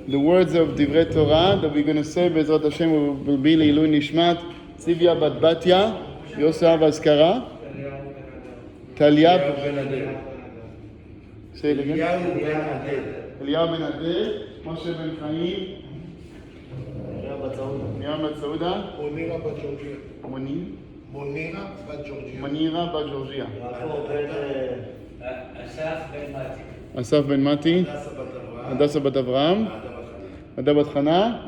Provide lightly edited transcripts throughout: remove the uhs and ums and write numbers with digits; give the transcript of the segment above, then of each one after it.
The words of Divrei Torah that we're going to say, Bezrat Hashem, will be Leilui Nishmat, Tzivya Bat Batya, Yosef Azkara, Talia. Say it again. Eliyahu Ben Adel, Moshe Ben Chaim, Miriam Bat Sauda, Monira Bat Georgia, Asaf Ben Mati, Hadassah Bat Avraham, Ada Bat Chana,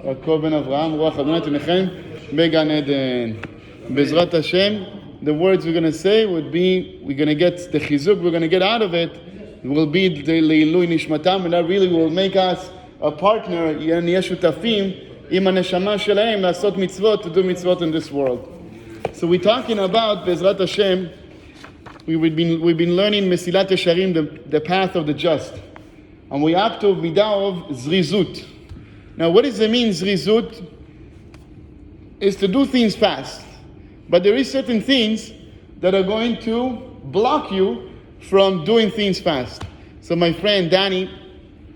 Yaakov Ben Avraham, Ruach Adonai Tenechem Began Eden. Bezrat Hashem, the words we're going to say would be, we're going to get the chizuk, we're going to get out of it, will be the Leilui Nishmatam, and that really will make us a partner, nהיה שותפים עם הנשמה שלהם לעשות מצוות, to do mitzvot in this world. So we're talking about, Bezrat Hashem, we've been learning Mesilat Yesharim, the path of the just. And we're up to midah of zerizot. Now what does it mean, zerizot? Is to do things fast. But there is certain things that are going to block you from doing things fast. So my friend Danny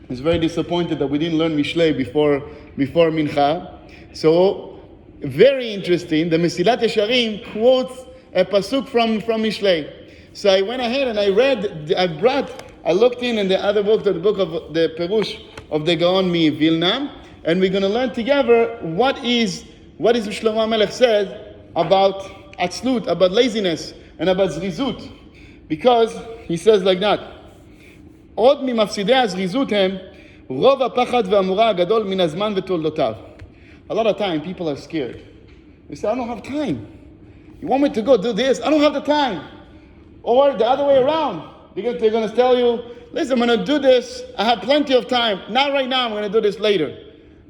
is very disappointed that we didn't learn Mishlei before Mincha. So very interesting, the Mesilat Yesharim quotes a pasuk from Mishlei. So I went ahead and I looked in the other book, the book of the Perush of the Gaon Mi Vilna, and we're going to learn together what is Shlomo HaMelech said about atzlut, about laziness, and about zerizot. Because he says like that, עוד ממפסידי הזריזות הם רוב הפחד והמורא הגדול מן הזמן ותולדותיו. A lot of time people are scared. They say, I don't have time. You want me to go do this? I don't have the time. Or the other way around. They're going to tell you, listen, I'm going to do this. I have plenty of time. Not right now. I'm going to do this later.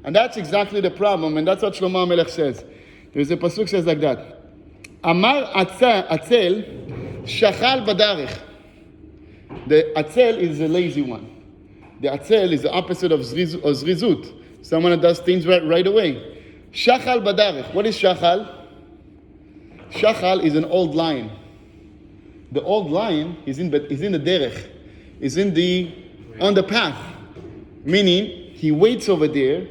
And that's exactly the problem. And that's what Shlomo HaMelech says. There's a pasuk says like that. Amar atzel shachal badarich. The atzel is the lazy one. The atzel is the opposite of zerizut. Someone that does things right away. Shachal badarich. What is shachal? Shachal is an old lion. The old lion is in the derech, is on the path. Meaning, he waits over there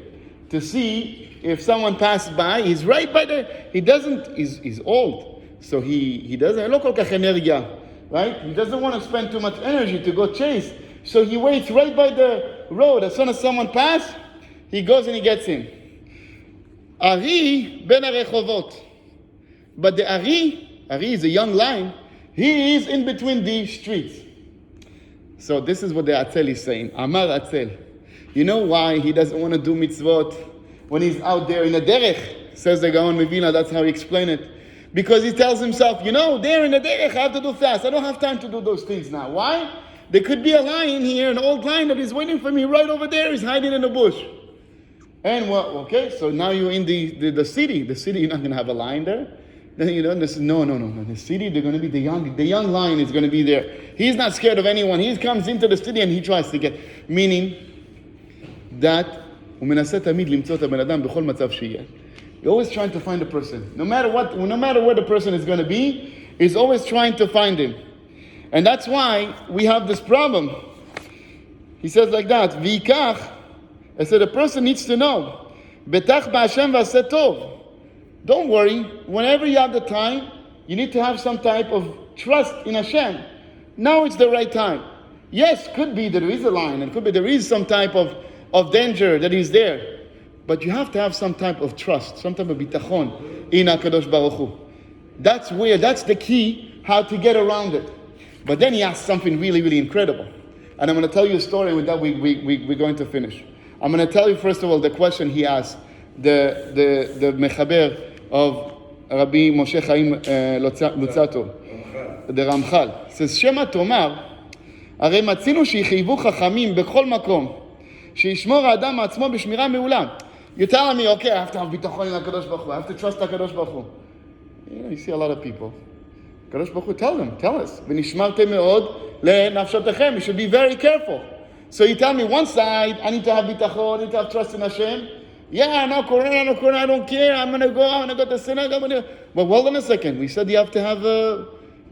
to see if someone passes by. He's right by he's old. So he doesn't, לא כל כך אנרגיה, right? He doesn't want to spend too much energy to go chase. So he waits right by the road. As soon as someone passes, he goes and he gets in. Ari ben הרחובות. But the Ari is a young lion. He is in between the streets. So this is what the Atzel is saying. Amar Atzel. You know why he doesn't want to do mitzvot when he's out there in the derech? Says the Gaon Mevina, that's how he explained it. Because he tells himself, there in the derech, I have to do fast. I don't have time to do those things now. Why? There could be a lion here, an old lion that is waiting for me right over there. He's hiding in the bush. And so now you're in the city. The city, you're not going to have a lion there. Then this is no. The city, they're going to be the young lion is going to be there. He's not scared of anyone. He comes into the city and he tries to get. Meaning that you're always trying to find a person. No matter where the person is going to be, he's always trying to find him. And that's why we have this problem. He says like that, V'ikach, I said the person needs to know, Betach b'Hashem v'aseh tov. Don't worry, whenever you have the time, you need to have some type of trust in Hashem. Now it's the right time. Yes, could be there is a lion, and could be there is some type of danger that is there. But you have to have some type of trust, some type of bitachon in HaKadosh Baruch Hu. That's the key, how to get around it. But then he asked something really, really incredible. And I'm going to tell you a story, and with that we're going to finish. I'm going to tell you, first of all, the question he asked, the mechaber of Rabbi Moshe Chaim Lutzato, the Ramchal, says, Shema Tomar, הרי מצינו שיחייבו חכמים בכל מקום, שישמור האדם מעצמו בשמירה מעולה. You're telling me, okay, I have to have ביטחון in HaKadosh Baruch Hu, I have to trust HaKadosh Baruch Hu. You see a lot of people. HaKadosh Baruch Hu, tell us. ונשמרתם מאוד לנפשותיכם. You should be very careful. So you tell me one side, I need to have ביטחון, I need to have trust in Hashem. Yeah, no Quran, I don't care. I'm going to go to synagogue. But hold on a second. We said you have to have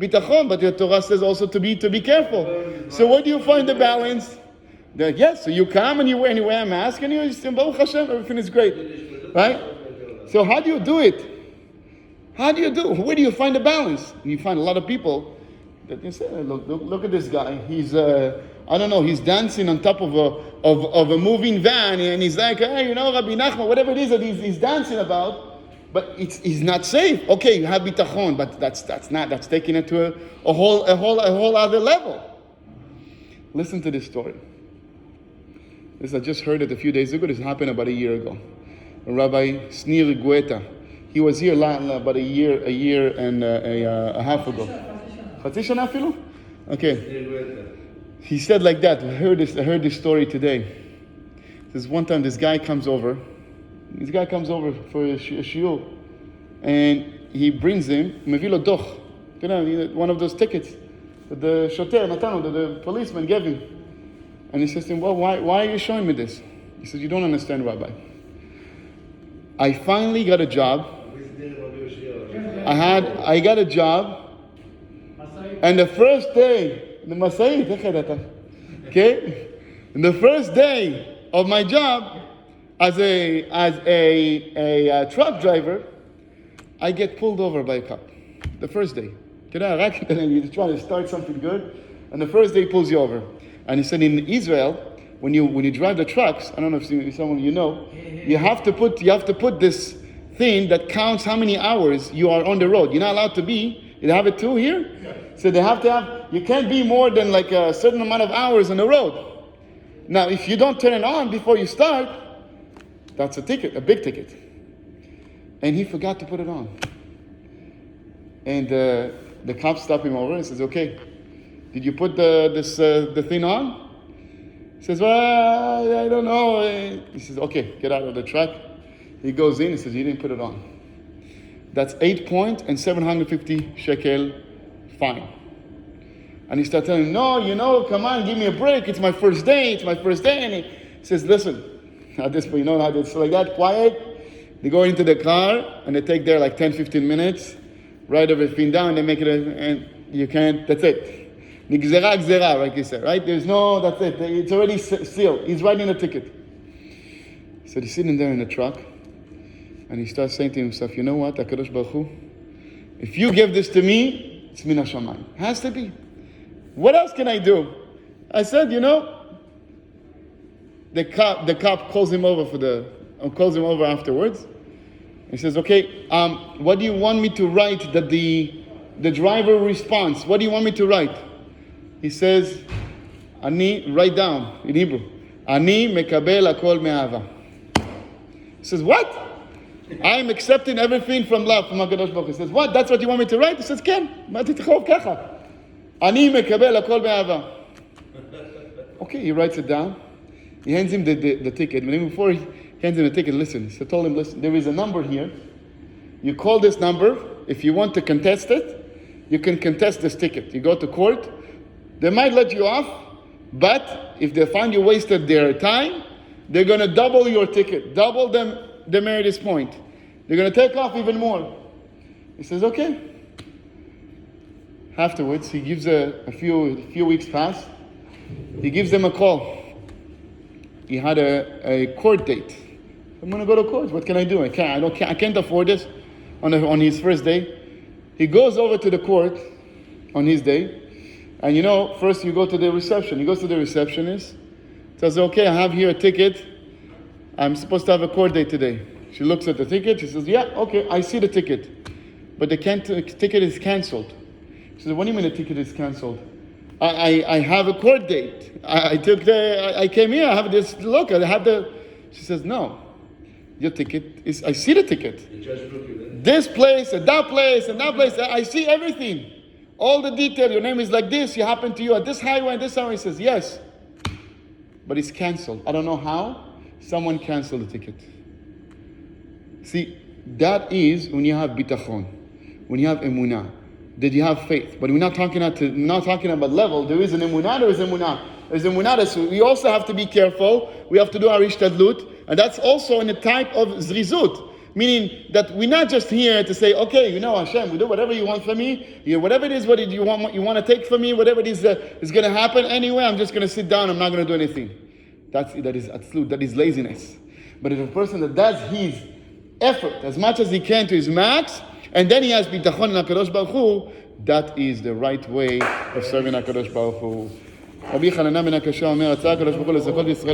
bitachon, but your Torah says also to be careful. So where do you find the balance? They're like, yes, so you come and you wear a mask and you say, Baruch Hashem, everything is great. Right? So how do you do it? Where do you find the balance? You find a lot of people that you say, look at this guy. He's, he's dancing on top of a moving van, and he's like, hey, Rabbi Nachman, whatever it is that he's dancing about, but he's not safe. Okay, you have bitachon, but that's taking it to a whole other level. Listen to this story. I just heard it a few days ago. This happened about a year ago. Rabbi Snir Gueta. He was here about a year and a half ago. Chatzi shana afilu? Okay. He said like that. I heard this story today. This one time this guy comes over for a shiur, and he brings him mevilo doch. One of those tickets that the shoter natanu, that the policeman gave him. And he says to him, well, why are you showing me this? He says, you don't understand, Rabbi. I finally got a job. I got a job. And the first day, okay? And the first day of my job as a truck driver, I get pulled over by a cop. The first day. You're trying to start something good, and the first day he pulls you over. And he said in Israel, when you drive the trucks, I don't know if some of you know, you have to put this thing that counts how many hours you are on the road. You're not allowed to be. You have it too here? So they have to have, you can't be more than like a certain amount of hours on the road. Now, if you don't turn it on before you start, that's a ticket, a big ticket. And he forgot to put it on. And the cop stopped him over and says, okay, did you put the thing on? He says, well, I don't know. He says, okay, get out of the truck. He goes in and says, you didn't put it on. That's 8 point and 750 shekel fine. And he starts telling him, no, come on, give me a break. It's my first day. And he says, listen, at this point, you know how it's like that, quiet. They go into the car and they take there like 10, 15 minutes, write everything down, they make it, and you can't, that's it. Nigzera gzera, like you said, right? There's no, that's it. It's already sealed. He's writing a ticket. So he's sitting there in the truck, and he starts saying to himself, you know what, HaKadosh Baruch Hu, if you give this to me, it's min hashamayim. Has to be. What else can I do? I said, the cop calls him over afterwards. He says, okay, what do you want me to write that the driver responds? What do you want me to write? He says, write down in Hebrew, Ani mekabel hakol me'ahava. He says, what? I am accepting everything from love from HaKadosh Baruch Hu. He says, what? That's what you want me to write? He says, Ken. Ani mekabel hakol me'ahava. Okay, he writes it down. He hands him the ticket. But before he hands him the ticket, listen. So I told him, listen, there is a number here. You call this number. If you want to contest it, you can contest this ticket. You go to court. They might let you off, but if they find you wasted their time, they're going to double your ticket, double the meritus point. They're going to take off even more. He says, okay. Afterwards, he gives a few weeks pass. He gives them a call. He had a court date. I'm going to go to court. What can I do? I can't afford this on his first day. He goes over to the court on his day. And first you go to the reception. He goes to the receptionist. Says, okay, I have here a ticket. I'm supposed to have a court date today. She looks at the ticket. She says, yeah, okay, I see the ticket. But the ticket is canceled. She says, what do you mean the ticket is canceled? I have a court date. I came here, I have this, look, I have the... She says, no. Your ticket is, I see the ticket. This place, and that place, and that place, I see everything. All the detail, your name is like this, you happen to you at this highway and this highway. He says, yes. But it's canceled. I don't know how. Someone canceled the ticket. See, that is when you have bitachon, when you have emuna, that you have faith. But we're not talking about level. There is an emuna, there is emuna. There's emuna, so we also have to be careful. We have to do our ishtadlut. And that's also in a type of zerizot. Meaning that we're not just here to say, okay, Hashem, we do whatever you want from me. Whatever it is, what you want to take from me, whatever it is that is going to happen anyway, I'm just going to sit down. I'm not going to do anything. that is atzlut, that is laziness. But if a person that does his effort as much as he can to his max, and then he has bitachon in HaKadosh Baruch Hu, that is the right way of serving HaKadosh Baruch Hu. רבי חנניה בן הקשה אומר, רצה הקדוש ברוך הוא לזכות ישראל